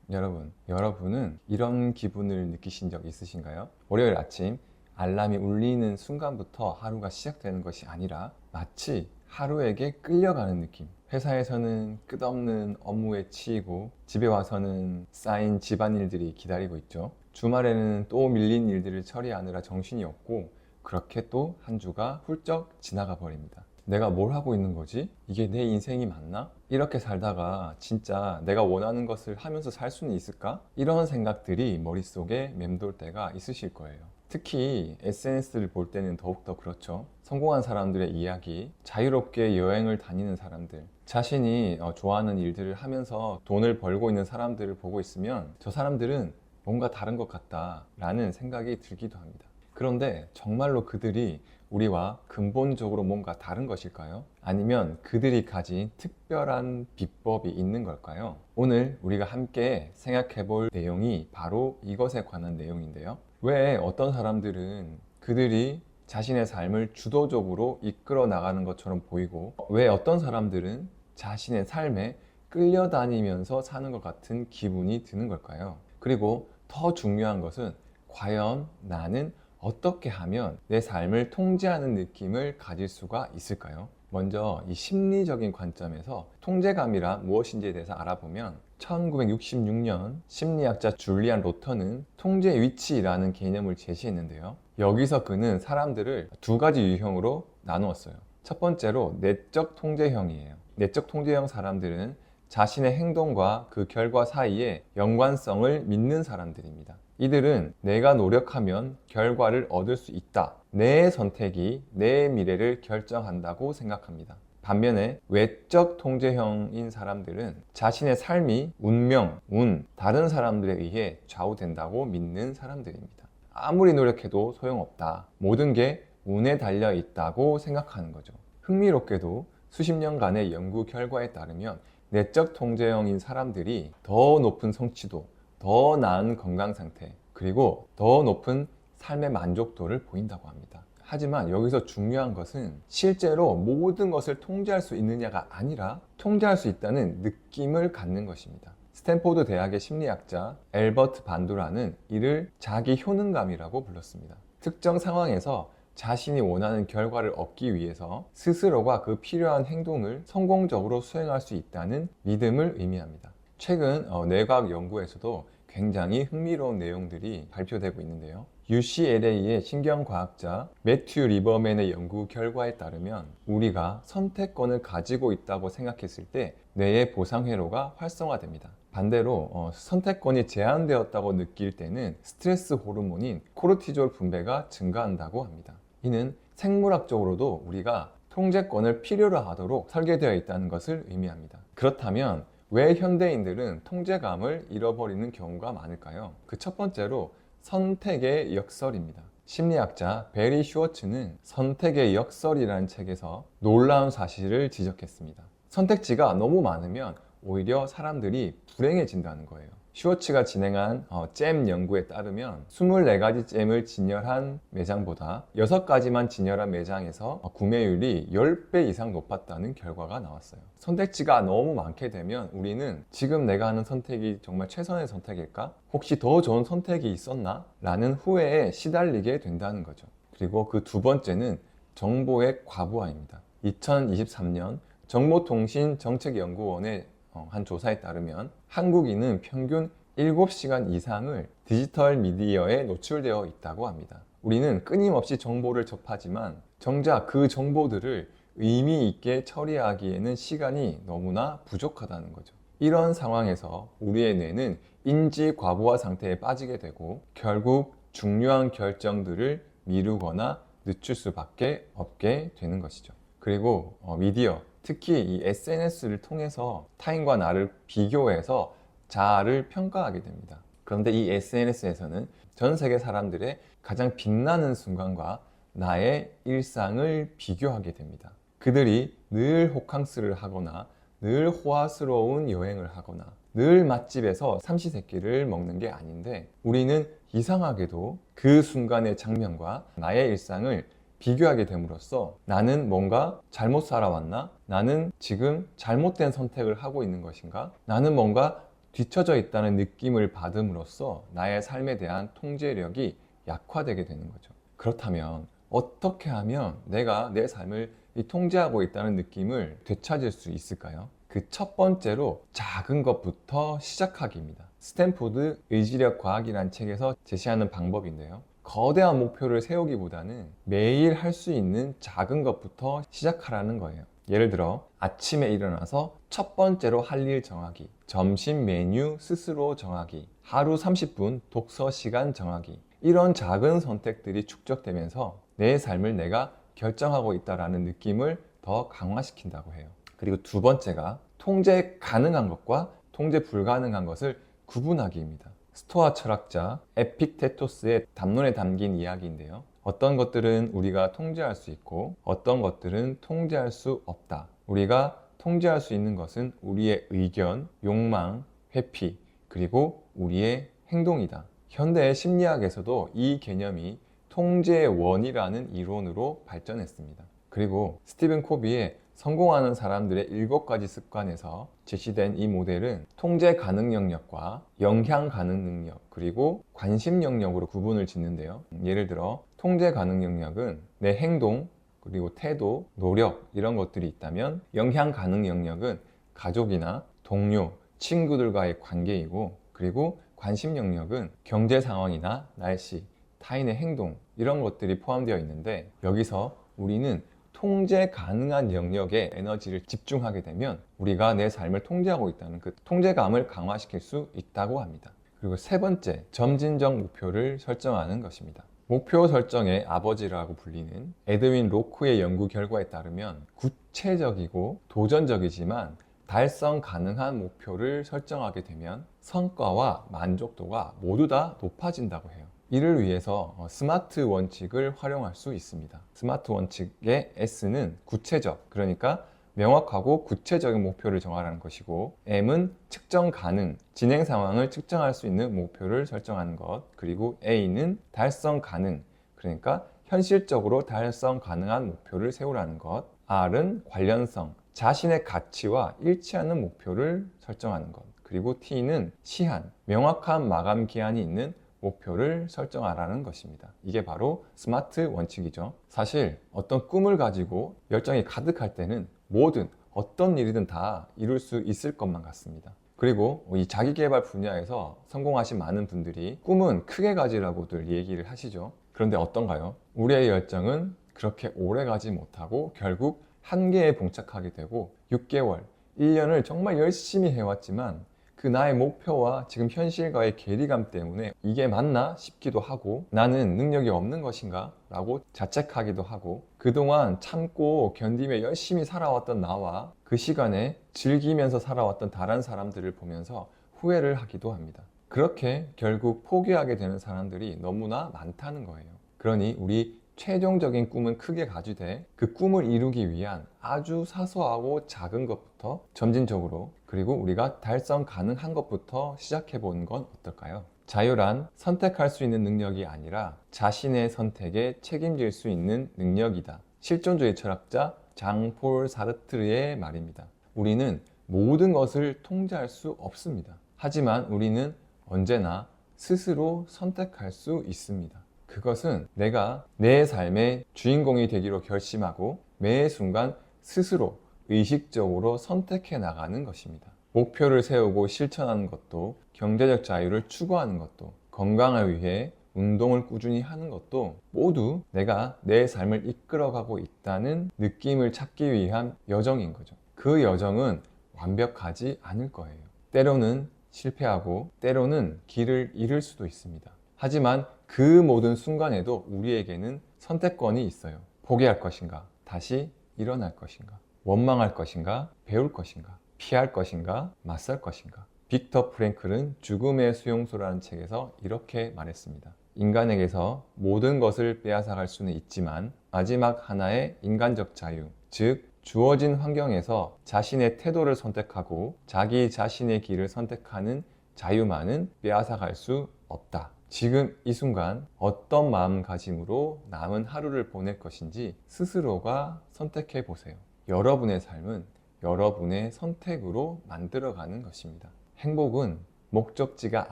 여러분은 이런 기분을 느끼신 적 있으신가요? 월요일 아침 알람이 울리는 순간부터 하루가 시작되는 것이 아니라 마치 하루에게 끌려가는 느낌. 회사에서는 끝없는 업무에 치이고 집에 와서는 쌓인 집안일들이 기다리고 있죠. 주말에는 또 밀린 일들을 처리하느라 정신이 없고 그렇게 또 한 주가 훌쩍 지나가 버립니다. 내가 뭘 하고 있는 거지? 이게 내 인생이 맞나? 이렇게 살다가 진짜 내가 원하는 것을 하면서 살 수는 있을까? 이런 생각들이 머릿속에 맴돌 때가 있으실 거예요. 특히 SNS를 볼 때는 더욱더 그렇죠. 성공한 사람들의 이야기, 자유롭게 여행을 다니는 사람들, 자신이 좋아하는 일들을 하면서 돈을 벌고 있는 사람들을 보고 있으면 저 사람들은 뭔가 다른 것 같다라는 생각이 들기도 합니다. 그런데 정말로 그들이 우리와 근본적으로 뭔가 다른 것일까요? 아니면 그들이 가진 특별한 비법이 있는 걸까요? 오늘 우리가 함께 생각해 볼 내용이 바로 이것에 관한 내용인데요. 왜 어떤 사람들은 그들이 자신의 삶을 주도적으로 이끌어 나가는 것처럼 보이고 왜 어떤 사람들은 자신의 삶에 끌려다니면서 사는 것 같은 기분이 드는 걸까요? 그리고 더 중요한 것은 과연 나는 어떻게 하면 내 삶을 통제하는 느낌을 가질 수가 있을까요? 먼저 이 심리적인 관점에서 통제감이란 무엇인지에 대해서 알아보면 1966년 심리학자 줄리안 로터는 통제 위치라는 개념을 제시했는데요. 여기서 그는 사람들을 두 가지 유형으로 나누었어요. 첫 번째로 내적 통제형이에요. 내적 통제형 사람들은 자신의 행동과 그 결과 사이에 연관성을 믿는 사람들입니다. 이들은 내가 노력하면 결과를 얻을 수 있다. 내 선택이 내 미래를 결정한다고 생각합니다. 반면에 외적 통제형인 사람들은 자신의 삶이 운명, 운, 다른 사람들에 의해 좌우된다고 믿는 사람들입니다. 아무리 노력해도 소용없다. 모든 게 운에 달려 있다고 생각하는 거죠. 흥미롭게도 수십 년간의 연구 결과에 따르면 내적 통제형인 사람들이 더 높은 성취도, 더 나은 건강 상태, 그리고 더 높은 삶의 만족도를 보인다고 합니다. 하지만 여기서 중요한 것은 실제로 모든 것을 통제할 수 있느냐가 아니라 통제할 수 있다는 느낌을 갖는 것입니다. 스탠포드 대학의 심리학자 엘버트 반두라는 이를 자기 효능감이라고 불렀습니다. 특정 상황에서 자신이 원하는 결과를 얻기 위해서 스스로가 그 필요한 행동을 성공적으로 수행할 수 있다는 믿음을 의미합니다. 최근 뇌과학 연구에서도 굉장히 흥미로운 내용들이 발표되고 있는데요. UCLA의 신경과학자 매튜 리버맨의 연구 결과에 따르면 우리가 선택권을 가지고 있다고 생각했을 때 뇌의 보상회로가 활성화됩니다. 반대로 선택권이 제한되었다고 느낄 때는 스트레스 호르몬인 코르티졸 분배가 증가한다고 합니다. 이는 생물학적으로도 우리가 통제권을 필요로 하도록 설계되어 있다는 것을 의미합니다. 그렇다면 왜 현대인들은 통제감을 잃어버리는 경우가 많을까요? 그 첫 번째로 선택의 역설입니다. 심리학자 베리 슈워츠는 선택의 역설이라는 책에서 놀라운 사실을 지적했습니다. 선택지가 너무 많으면 오히려 사람들이 불행해진다는 거예요. 슈워츠가 진행한 잼 연구에 따르면 24가지 잼을 진열한 매장보다 6가지만 진열한 매장에서 구매율이 10배 이상 높았다는 결과가 나왔어요. 선택지가 너무 많게 되면 우리는 지금 내가 하는 선택이 정말 최선의 선택일까? 혹시 더 좋은 선택이 있었나? 라는 후회에 시달리게 된다는 거죠. 그리고 그 두 번째는 정보의 과부하입니다. 2023년 정보통신정책연구원의 한 조사에 따르면 한국인은 평균 7시간 이상을 디지털 미디어에 노출되어 있다고 합니다. 우리는 끊임없이 정보를 접하지만 정작 그 정보들을 의미 있게 처리하기에는 시간이 너무나 부족하다는 거죠. 이런 상황에서 우리의 뇌는 인지 과부하 상태에 빠지게 되고 결국 중요한 결정들을 미루거나 늦출 수밖에 없게 되는 것이죠. 그리고 미디어, 특히 이 SNS를 통해서 타인과 나를 비교해서 자아를 평가하게 됩니다. 그런데 이 SNS에서는 전 세계 사람들의 가장 빛나는 순간과 나의 일상을 비교하게 됩니다. 그들이 늘 호캉스를 하거나 늘 호화스러운 여행을 하거나 늘 맛집에서 삼시세끼를 먹는 게 아닌데 우리는 이상하게도 그 순간의 장면과 나의 일상을 비교하게 됨으로써 나는 뭔가 잘못 살아왔나? 나는 지금 잘못된 선택을 하고 있는 것인가? 나는 뭔가 뒤처져 있다는 느낌을 받음으로써 나의 삶에 대한 통제력이 약화되게 되는 거죠. 그렇다면 어떻게 하면 내가 내 삶을 통제하고 있다는 느낌을 되찾을 수 있을까요? 그 첫 번째로 작은 것부터 시작하기입니다. 스탠포드 의지력 과학이란 책에서 제시하는 방법인데요. 거대한 목표를 세우기보다는 매일 할 수 있는 작은 것부터 시작하라는 거예요. 예를 들어 아침에 일어나서 첫 번째로 할 일 정하기, 점심 메뉴 스스로 정하기, 하루 30분 독서 시간 정하기. 이런 작은 선택들이 축적되면서 내 삶을 내가 결정하고 있다는 느낌을 더 강화시킨다고 해요. 그리고 두 번째가 통제 가능한 것과 통제 불가능한 것을 구분하기입니다. 스토아 철학자 에픽테토스의 담론에 담긴 이야기인데요. 어떤 것들은 우리가 통제할 수 있고 어떤 것들은 통제할 수 없다. 우리가 통제할 수 있는 것은 우리의 의견, 욕망, 회피, 그리고 우리의 행동이다. 현대 심리학에서도 이 개념이 통제의 원이라는 이론으로 발전했습니다. 그리고 스티븐 코비의 성공하는 사람들의 7가지 습관에서 제시된 이 모델은 통제 가능 영역과 영향 가능 능력, 그리고 관심 영역으로 구분을 짓는데요. 예를 들어 통제 가능 영역은 내 행동, 그리고 태도, 노력 이런 것들이 있다면 영향 가능 영역은 가족이나 동료, 친구들과의 관계이고, 그리고 관심 영역은 경제 상황이나 날씨, 타인의 행동 이런 것들이 포함되어 있는데, 여기서 우리는 통제 가능한 영역에 에너지를 집중하게 되면 우리가 내 삶을 통제하고 있다는 그 통제감을 강화시킬 수 있다고 합니다. 그리고 세 번째, 점진적 목표를 설정하는 것입니다. 목표 설정의 아버지라고 불리는 에드윈 로크의 연구 결과에 따르면 구체적이고 도전적이지만 달성 가능한 목표를 설정하게 되면 성과와 만족도가 모두 다 높아진다고 해요. 이를 위해서 스마트 원칙을 활용할 수 있습니다. 스마트 원칙의 S는 구체적, 그러니까 명확하고 구체적인 목표를 정하라는 것이고, M은 측정 가능, 진행 상황을 측정할 수 있는 목표를 설정하는 것, 그리고 A는 달성 가능, 그러니까 현실적으로 달성 가능한 목표를 세우라는 것, R은 관련성, 자신의 가치와 일치하는 목표를 설정하는 것, 그리고 T는 시한, 명확한 마감 기한이 있는 목표를 설정하라는 것입니다. 이게 바로 스마트 원칙이죠. 사실 어떤 꿈을 가지고 열정이 가득할 때는 뭐든 어떤 일이든 다 이룰 수 있을 것만 같습니다. 그리고 이 자기계발 분야에서 성공하신 많은 분들이 꿈은 크게 가지라고들 얘기를 하시죠. 그런데 어떤가요? 우리의 열정은 그렇게 오래 가지 못하고 결국 한계에 봉착하게 되고 6개월, 1년을 정말 열심히 해왔지만 그 나의 목표와 지금 현실과의 괴리감 때문에 이게 맞나 싶기도 하고, 나는 능력이 없는 것인가? 라고 자책하기도 하고, 그동안 참고 견디며 열심히 살아왔던 나와 그 시간에 즐기면서 살아왔던 다른 사람들을 보면서 후회를 하기도 합니다. 그렇게 결국 포기하게 되는 사람들이 너무나 많다는 거예요. 그러니 우리 최종적인 꿈은 크게 가지되 그 꿈을 이루기 위한 아주 사소하고 작은 것부터 점진적으로, 그리고 우리가 달성 가능한 것부터 시작해 보는 건 어떨까요? 자유란 선택할 수 있는 능력이 아니라 자신의 선택에 책임질 수 있는 능력이다. 실존주의 철학자 장폴 사르트르의 말입니다. 우리는 모든 것을 통제할 수 없습니다. 하지만 우리는 언제나 스스로 선택할 수 있습니다. 그것은 내가 내 삶의 주인공이 되기로 결심하고 매 순간 스스로 의식적으로 선택해 나가는 것입니다. 목표를 세우고 실천하는 것도, 경제적 자유를 추구하는 것도, 건강을 위해 운동을 꾸준히 하는 것도 모두 내가 내 삶을 이끌어가고 있다는 느낌을 찾기 위한 여정인 거죠. 그 여정은 완벽하지 않을 거예요. 때로는 실패하고 때로는 길을 잃을 수도 있습니다. 하지만 그 모든 순간에도 우리에게는 선택권이 있어요. 포기할 것인가? 다시 일어날 것인가? 원망할 것인가? 배울 것인가? 피할 것인가? 맞설 것인가? 빅터 프랭클은 죽음의 수용소라는 책에서 이렇게 말했습니다. 인간에게서 모든 것을 빼앗아갈 수는 있지만 마지막 하나의 인간적 자유, 즉 주어진 환경에서 자신의 태도를 선택하고 자기 자신의 길을 선택하는 자유만은 빼앗아갈 수 없다. 지금 이 순간 어떤 마음가짐으로 남은 하루를 보낼 것인지 스스로가 선택해 보세요. 여러분의 삶은 여러분의 선택으로 만들어가는 것입니다. 행복은 목적지가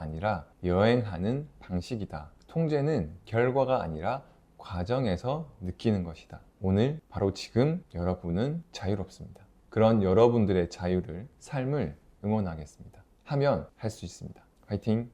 아니라 여행하는 방식이다. 통제는 결과가 아니라 과정에서 느끼는 것이다. 오늘 바로 지금 여러분은 자유롭습니다. 그런 여러분들의 자유를, 삶을 응원하겠습니다. 하면 할 수 있습니다. 화이팅!